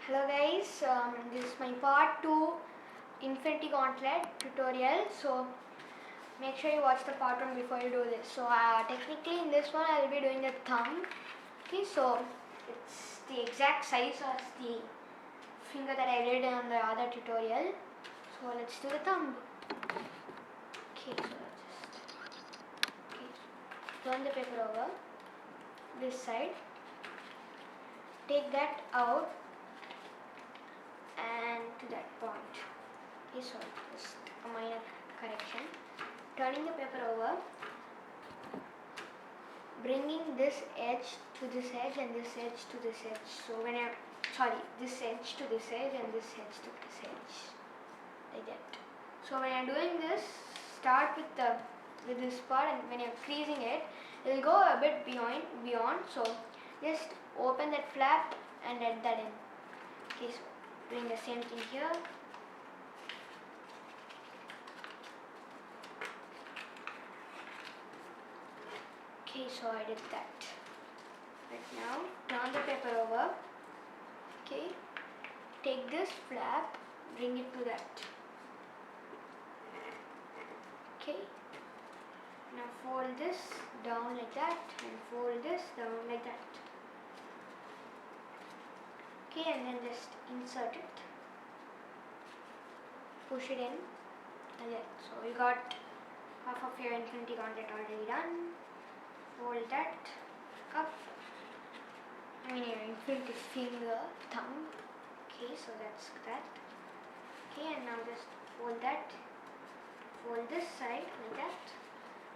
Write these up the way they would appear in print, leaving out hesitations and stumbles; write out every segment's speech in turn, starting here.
Hello guys, this is my part 2 Infinity Gauntlet tutorial. So make sure you watch the part 1 before you do this. So technically in this one I will be doing the thumb. Okay, so it's the exact size as the finger that I did on the other tutorial. So let's do the thumb. Okay, so turn the paper over this side. Take that out and to that point. Okay, so just a minor correction. Turning the paper over, bringing this edge to this edge and this edge to this edge. So this edge to this edge and this edge to this edge, like that. So when I'm doing this, start with this part, and when you're creasing it, it'll go a bit beyond. So just open that flap and let that in. Okay, so doing the same thing here. Okay, so I did that. Right now, turn the paper over. Okay, take this flap, bring it to that. Okay, now fold this down like that and fold this down like that. Okay, and then just insert it, push it in like that. So you got half of your Infinity Gauntlet already done. Fold that up. Your infinity finger, thumb. Okay, so that's that. Okay, and now just fold that. Fold this side like that,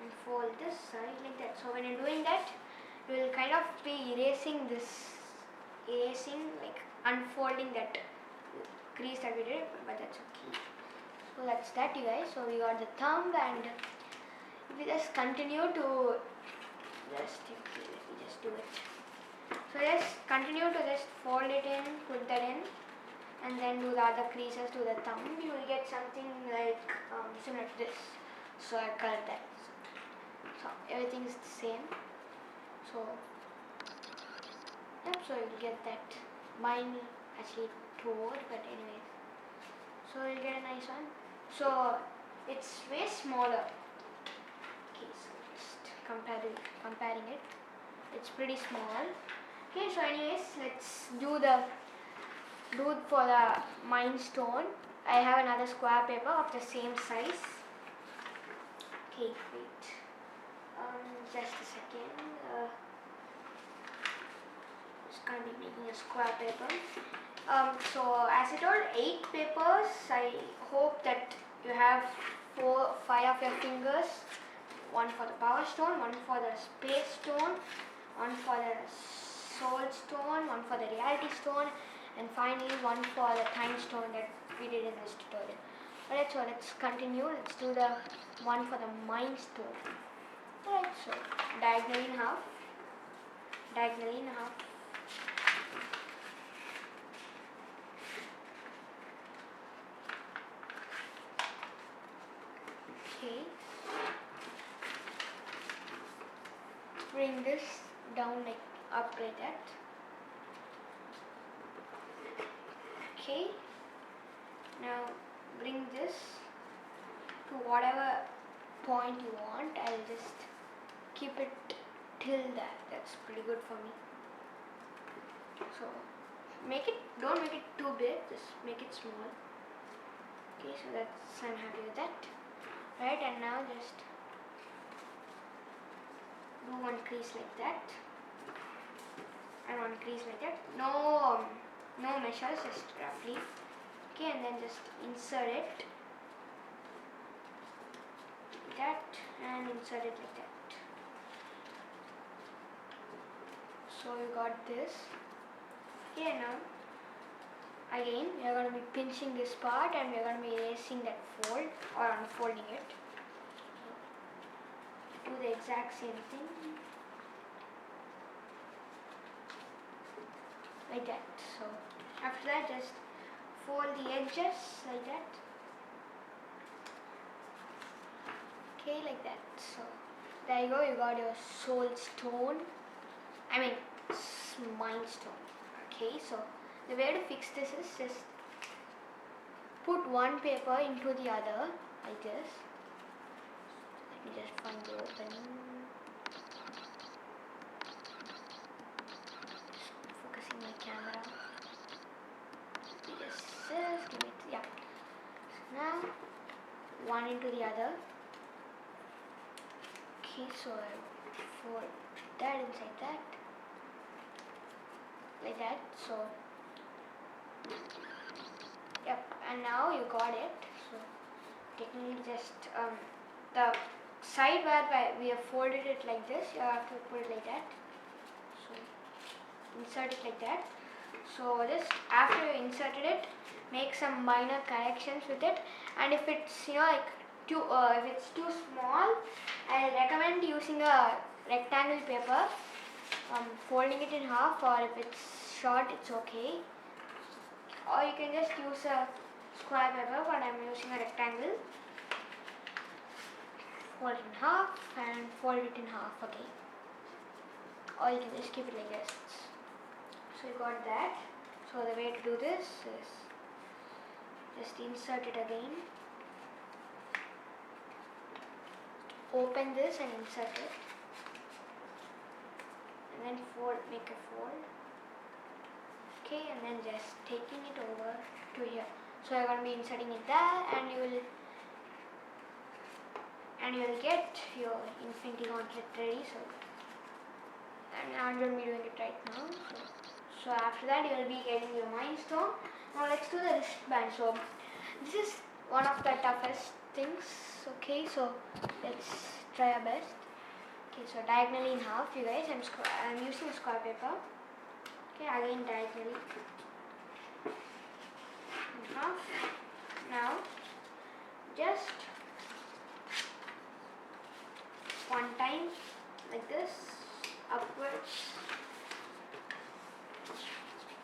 and fold this side like that. So when you're doing that, you will kind of be erasing, like unfolding that crease that we did, but that's okay. So that's that, you guys. So we got the thumb, and if we just continue to let me just do it. So just continue to just fold it in, put that in, and then do the other creases to the thumb. You will get something like similar to this. So I colored that. So everything is the same. So yep, so you'll get that. Mine actually tore, but anyways. So you'll get a nice one. So it's way smaller. Okay, so just comparing it. It's pretty small. Okay, so anyways, let's do for the mind stone. I have another square paper of the same size. Okay, wait. Just a second. Just gonna be making a square paper. So as I told, 8 papers. I hope that you have 5 of your fingers. One for the power stone, one for the space stone, one for the soul stone, one for the reality stone, and finally one for the time stone that we did in this tutorial. Alright, so let's continue. Let's do the one for the mind stone. Alright, so diagonally in half. Okay. Bring this down like up like that. Okay. Now bring this to whatever point you want. I'll just keep it till that. That's pretty good for me. So don't make it too big, just make it small. Okay, so I'm happy with that. Right, and now just do one crease like that and one crease like that. No measures, just roughly. Okay, and then just insert it like that and insert it like that. So you got this. Okay, now again we are going to be pinching this part and we are going to be erasing that fold or unfolding it. Do the exact same thing like that. So after that, just fold the edges like that. Okay, like that. So there you go, you got your soul stone, mind stone. Okay, so the way to fix this is just put one paper into the other like this. Let me just find the open. Just focusing my camera. Yes, give it, yeah. So now one into the other. Okay, so I fold that inside that, like that. So yep, and now you got it. So technically just the side where we have folded it like this, you have to put it like that. So insert it like that. So just after you inserted it, make some minor corrections with it, and if it's like if it's too small, I recommend using a rectangle paper, folding it in half, or if it's short it's okay, or you can just use a square paper, but I'm using a rectangle. Fold it in half and fold it in half again, or you can just keep it like this. So you got that. So the way to do this is just insert it again, open this and insert it, and then fold, make a fold. Okay, and then just taking it over to here. So you're going to be inserting it there, and you will get your Infinity Gauntlet ready. So, and I'm going to be doing it right now. So after that you will be getting your Mind Stone. Now let's do the wristband. So this is one of the toughest things. Okay, so let's try our best. Okay, so diagonally in half, you guys. I'm using a square paper. Okay, again diagonally in half. Now just one time like this upwards.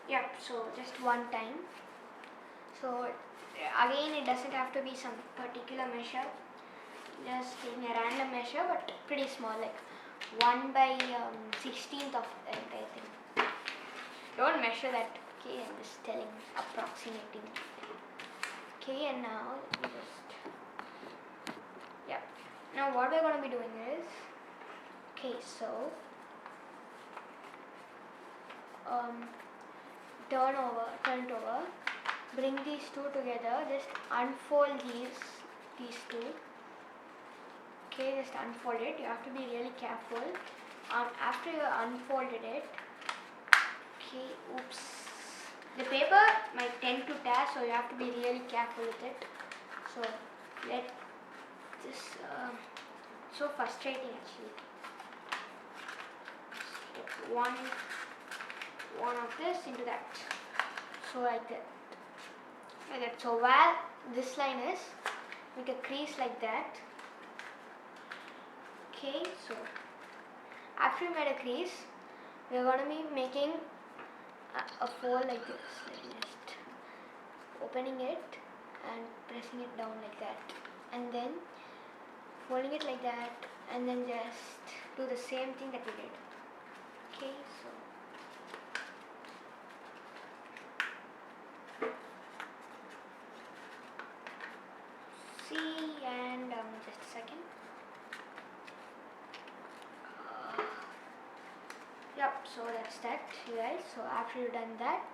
Yep, so just one time. So again, it doesn't have to be some particular measure, just taking a random measure, but pretty small, like 1/16th of it, I think. Don't measure that, okay, I'm just telling, approximating. Okay, and now let me just, yep. Now what we're going to be doing is, okay, so turn it over, bring these two together, just unfold these two. Okay, just unfold it. You have to be really careful. After you unfolded it, okay, oops, the paper might tend to tear, so you have to be really careful with it. So let this, so frustrating actually. One of this into that. So like that. So where this line is, make a crease like that. Okay, so after you made a crease, we are going to be making a fold like this. Like just opening it and pressing it down like that, and then folding it like that, and then just do the same thing that we did. Okay, so see, and just a second. Yep, so that's that, you guys. So after you've done that,